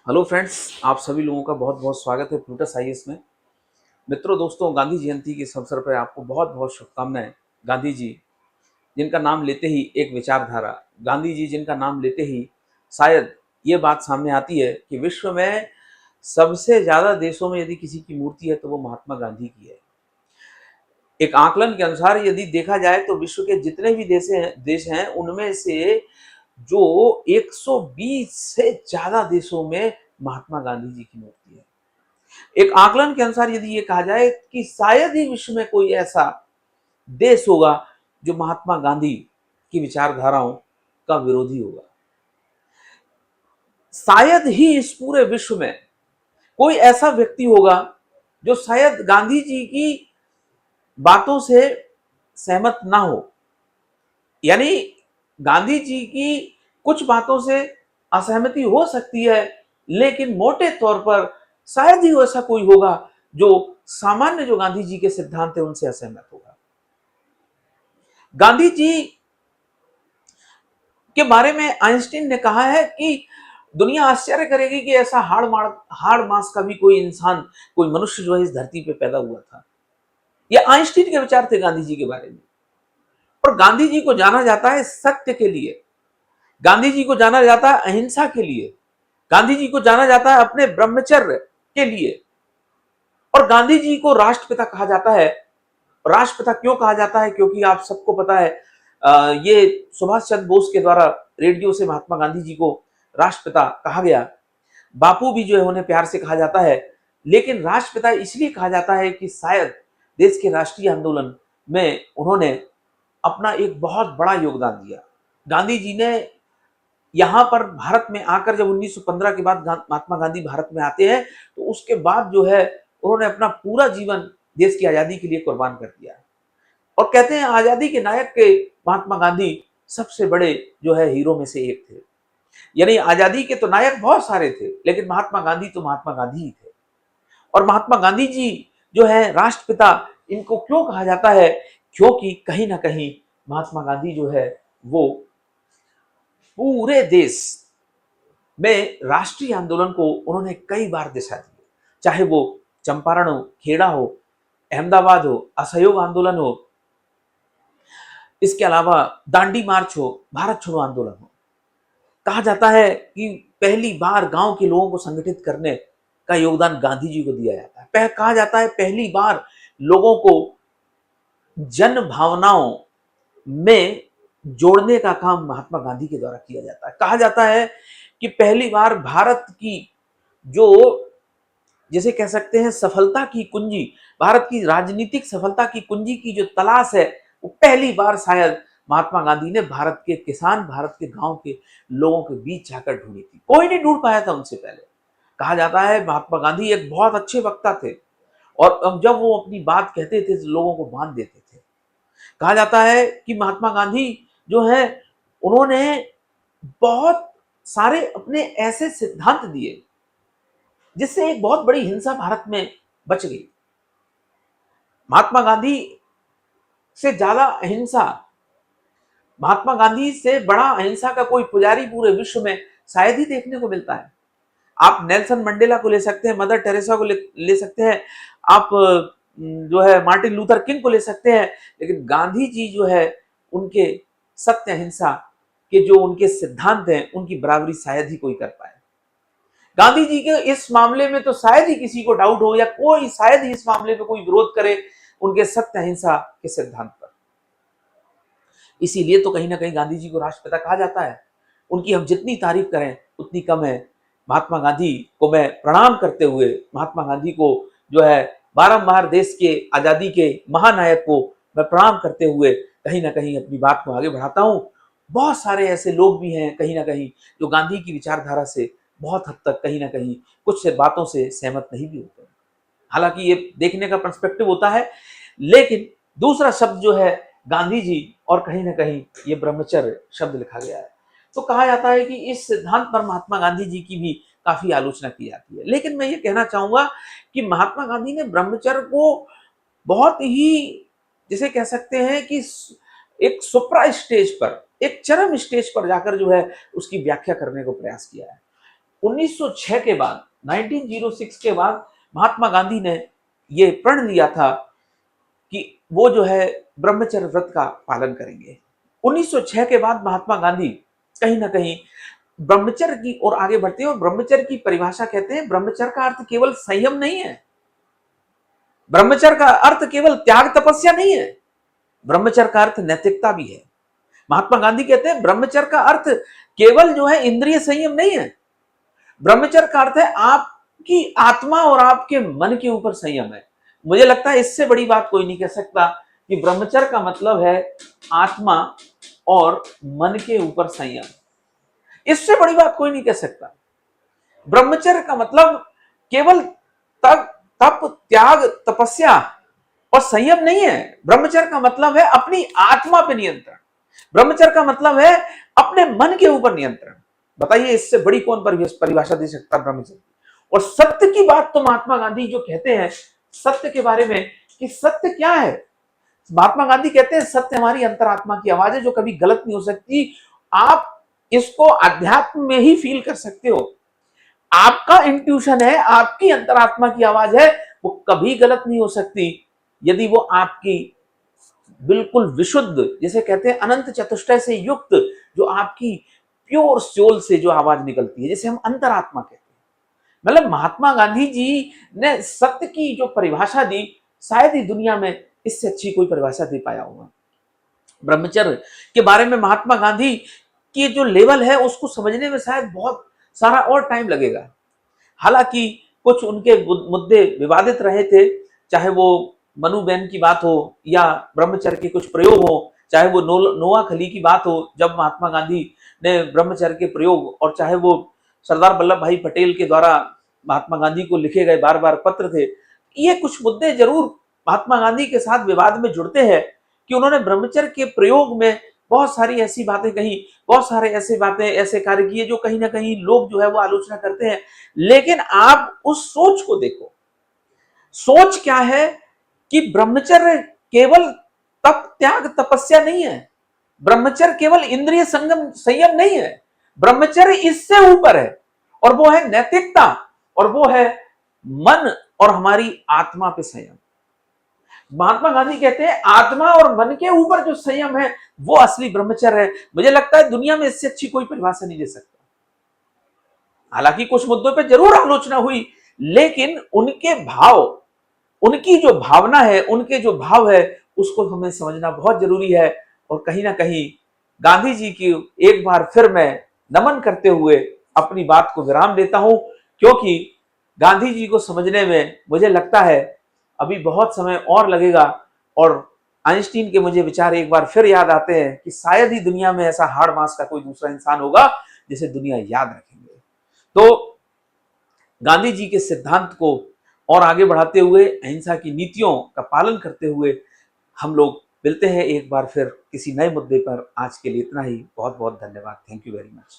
Hello friends, आप सभी लोगों का बहुत बहुत स्वागत है प्लूटस आईएएस में। मित्रों, दोस्तों, गांधी जयंती के इस अवसर पर आपको बहुत बहुत शुभकामनाएं। गांधी जी जिनका नाम लेते ही एक विचारधारा, गांधी जी जिनका नाम लेते ही शायद ये बात सामने आती है कि विश्व में सबसे ज्यादा देशों में यदि किसी की मूर्ति है तो वो महात्मा गांधी की है। एक आकलन के अनुसार यदि देखा जाए तो विश्व के जितने भी देश हैं उनमें से जो 120 से ज्यादा देशों में महात्मा गांधी जी की मूर्ति है। एक आकलन के अनुसार यदि ये कहा जाए कि शायद ही विश्व में कोई ऐसा देश होगा जो महात्मा गांधी की विचारधाराओं का विरोधी होगा। शायद ही इस पूरे विश्व में कोई ऐसा व्यक्ति होगा जो शायद गांधी जी की बातों से सहमत ना हो। यानी गांधी जी की कुछ बातों से असहमति हो सकती है, लेकिन मोटे तौर पर शायद ही ऐसा कोई होगा जो सामान्य जो गांधी जी के सिद्धांत है उनसे असहमत होगा। गांधी जी के बारे में आइंस्टीन ने कहा है कि दुनिया आश्चर्य करेगी कि ऐसा हाड़ मांस का भी कोई इंसान, कोई मनुष्य जो है इस धरती पे पैदा हुआ था। ये आइंस्टीन के विचार थे गांधी जी के बारे में। और गांधी जी को जाना जाता है सत्य के लिए, गांधी जी को जाना जाता है अहिंसा के लिए, गांधी जी को जाना जाता है अपने ब्रह्मचर्य के लिए। और गांधी जी को राष्ट्रपिता कहा जाता है। राष्ट्रपिता क्यों कहा जाता है? क्योंकि आप सबको पता है ये सुभाष चंद्र बोस के द्वारा रेडियो से महात्मा गांधी जी को राष्ट्रपिता कहा गया। बापू भी जो है उन्हें प्यार से कहा जाता है, लेकिन राष्ट्रपिता इसलिए कहा जाता है कि शायद देश के राष्ट्रीय आंदोलन में उन्होंने अपना एक बहुत बड़ा योगदान दिया। गांधी जी ने यहाँ पर भारत में आकर जब 1915 के बाद महात्मा गांधी भारत में आते हैं तो उसके बाद जो है उन्होंने अपना पूरा जीवन देश की आजादी के लिए कुर्बान कर दिया। और कहते हैं आजादी के नायक के महात्मा गांधी सबसे बड़े जो है हीरो में से एक थे। यानी आजादी के तो नायक बहुत सारे थे, लेकिन महात्मा गांधी तो महात्मा गांधी ही थे। और महात्मा गांधी जी जो है राष्ट्रपिता, इनको क्यों कहा जाता है? क्योंकि कहीं ना कहीं महात्मा गांधी जो है वो पूरे देश में राष्ट्रीय आंदोलन को उन्होंने कई बार दिशा दी। चाहे वो चंपारण हो, खेड़ा हो, अहमदाबाद हो, असहयोग आंदोलन हो, इसके अलावा दांडी मार्च हो, भारत छोड़ो आंदोलन हो। कहा जाता है कि पहली बार गांव के लोगों को संगठित करने का योगदान गांधी जी को दिया जाता है। कहा जाता है पहली बार लोगों को जन भावनाओं में जोड़ने का काम महात्मा गांधी के द्वारा किया जाता है। कहा जाता है कि पहली बार भारत की जो, जैसे कह सकते हैं, सफलता की कुंजी, भारत की राजनीतिक सफलता की कुंजी की जो तलाश है वो पहली बार शायद महात्मा गांधी ने भारत के किसान, भारत के गांव के लोगों के बीच जाकर ढूंढी थी। कोई नहीं ढूंढ पाया था उनसे पहले। कहा जाता है महात्मा गांधी एक बहुत अच्छे वक्ता थे और जब वो अपनी बात कहते थे तो लोगों को बांध देते थे। कहा जाता है कि महात्मा गांधी जो है उन्होंने बहुत सारे अपने ऐसे सिद्धांत दिए जिससे एक बहुत बड़ी हिंसा भारत में बच गई। महात्मा गांधी से ज्यादा अहिंसा, महात्मा गांधी से बड़ा अहिंसा का कोई पुजारी पूरे विश्व में शायद ही देखने को मिलता है। आप नेल्सन मंडेला को ले सकते हैं, मदर टेरेसा को ले सकते हैं, आप जो है मार्टिन लूथर किंग को ले सकते हैं, लेकिन गांधी जी जो है उनके सत्य अहिंसा के जो उनके सिद्धांत हैं उनकी बराबरी शायद ही कोई कर पाए। गांधी जी के इस मामले में तो शायद ही किसी को डाउट हो या कोई शायद ही इस मामले में कोई विरोध करे उनके सत्य अहिंसा के सिद्धांत पर। इसीलिए तो कहीं ना कहीं गांधी जी को राष्ट्रपिता कहा जाता है। उनकी हम जितनी तारीफ करें उतनी कम है। महात्मा गांधी को मैं प्रणाम करते हुए, महात्मा गांधी को जो है बारंबार देश के आजादी के महानायक को मैं प्रणाम करते हुए कहीं ना कहीं अपनी बात को आगे बढ़ाता हूं। बहुत सारे ऐसे लोग भी हैं कहीं ना कहीं जो गांधी की विचारधारा से बहुत हद तक कहीं ना कहीं कुछ से बातों से सहमत नहीं भी होते। हालांकि ये देखने का पर्सपेक्टिव होता है, लेकिन दूसरा शब्द जो है गांधी जी और कहीं ना कहीं ये ब्रह्मचर्य शब्द लिखा गया है। तो कहा जाता है कि इस सिद्धांत पर महात्मा गांधी जी की भी काफी आलोचना की जाती है। लेकिन मैं ये कहना चाहूंगा कि महात्मा गांधी ने ब्रह्मचर्य को बहुत ही, जिसे कह सकते हैं कि एक सुप्रा स्टेज पर, एक चरम स्टेज पर जाकर जो है उसकी व्याख्या करने को प्रयास किया है। 1906 के बाद, 1906 के बाद महात्मा गांधी ने ये प्रण लिया था कि वो जो है ब्रह्मचर्य व्रत का पालन करेंगे। 1906 के बाद महात्मा गांधी कहीं ना कहीं ब्रह्मचर्य की ओर आगे बढ़ते हैं और ब्रह्मचर्य की परिभाषा कहते हैं, ब्रह्मचर्य का अर्थ केवल संयम नहीं है, ब्रह्मचर्य का अर्थ केवल त्याग तपस्या नहीं है, ब्रह्मचर्य का अर्थ नैतिकता भी है। महात्मा गांधी कहते हैं ब्रह्मचर्य का अर्थ केवल जो है इंद्रिय संयम नहीं है, ब्रह्मचर्य का अर्थ है आपकी आत्मा और आपके मन के ऊपर संयम है। मुझे लगता है इससे बड़ी बात कोई नहीं कह सकता कि ब्रह्मचर्य का मतलब है आत्मा और मन के ऊपर संयम। इससे बड़ी बात कोई नहीं कह सकता। ब्रह्मचर्य का मतलब केवल तप त्याग तपस्या और संयम नहीं है। ब्रह्मचर्य का मतलब है अपनी आत्मा पे नियंत्रण, ब्रह्मचर्य का मतलब है अपने मन के ऊपर नियंत्रण। बताइए इससे बड़ी कौन परिभाषा दे सकता ब्रह्मचर्य। और सत्य की बात तो महात्मा गांधी जो कहते हैं सत्य के बारे में कि सत्य क्या है, महात्मा गांधी कहते हैं सत्य हमारी अंतरात्मा की आवाज है जो कभी गलत नहीं हो सकती। आप इसको अध्यात्म में ही फील कर सकते हो। आपका इंट्यूशन है, आपकी अंतरात्मा की आवाज है, वो कभी गलत नहीं हो सकती यदि वो आपकी बिल्कुल विशुद्ध, जिसे कहते हैं अनंत चतुष्टय से युक्त, जो आपकी प्योर सोल से जो आवाज निकलती है, जिसे हम अंतरात्मा कहते हैं। मतलब महात्मा गांधी जी ने सत्य की जो परिभाषा दी, शायद ही दुनिया में इससे अच्छी कोई परिभाषा दे पाया होगा। ब्रह्मचर्य के बारे में महात्मा गांधी की जो लेवल है उसको समझने में शायद बहुत सारा और टाइम लगेगा। हालांकि कुछ उनके मुद्दे विवादित रहे थे, चाहे वो मनुबेन की बात हो या ब्रह्मचर्य के कुछ प्रयोग हो, चाहे वो नोआ खली की बात हो जब महात्मा गांधी ने ब्रह्मचर्य के प्रयोग, और चाहे वो सरदार वल्लभ भाई पटेल के द्वारा महात्मा गांधी को लिखे गए बार बार पत्र थे। ये कुछ मुद्दे जरूर महात्मा गांधी के साथ विवाद में जुड़ते हैं कि उन्होंने ब्रह्मचर्य के प्रयोग में बहुत सारी ऐसी बातें कही, बहुत सारे ऐसे बातें ऐसे कार्य किए जो कहीं ना कहीं लोग जो है वो आलोचना करते हैं। लेकिन आप उस सोच को देखो, सोच क्या है कि ब्रह्मचर्य केवल तप त्याग तपस्या नहीं है, ब्रह्मचर्य केवल इंद्रिय संगम संयम नहीं है, ब्रह्मचर्य इससे ऊपर है और वो है नैतिकता, और वो है मन और हमारी आत्मा पे संयम। महात्मा गांधी कहते हैं आत्मा और मन के ऊपर जो संयम है वो असली ब्रह्मचर्य है। मुझे लगता है दुनिया में इससे अच्छी कोई परिभाषा नहीं दे सकता। हालांकि कुछ मुद्दों पे जरूर आलोचना हुई, लेकिन उनके भाव, उनकी जो भावना है, उनके जो भाव है, उसको हमें समझना बहुत जरूरी है। और कहीं ना कहीं गांधी जी की एक बार फिर मैं नमन करते हुए अपनी बात को विराम देता हूं, क्योंकि गांधी जी को समझने में मुझे लगता है अभी बहुत समय और लगेगा। और आइंस्टीन के मुझे विचार एक बार फिर याद आते हैं कि शायद ही दुनिया में ऐसा हाड़ मास का कोई दूसरा इंसान होगा जिसे दुनिया याद रखेंगे। तो गांधी जी के सिद्धांत को और आगे बढ़ाते हुए, अहिंसा की नीतियों का पालन करते हुए हम लोग मिलते हैं एक बार फिर किसी नए मुद्दे पर। आज के लिए इतना ही। बहुत बहुत धन्यवाद। Thank you very much.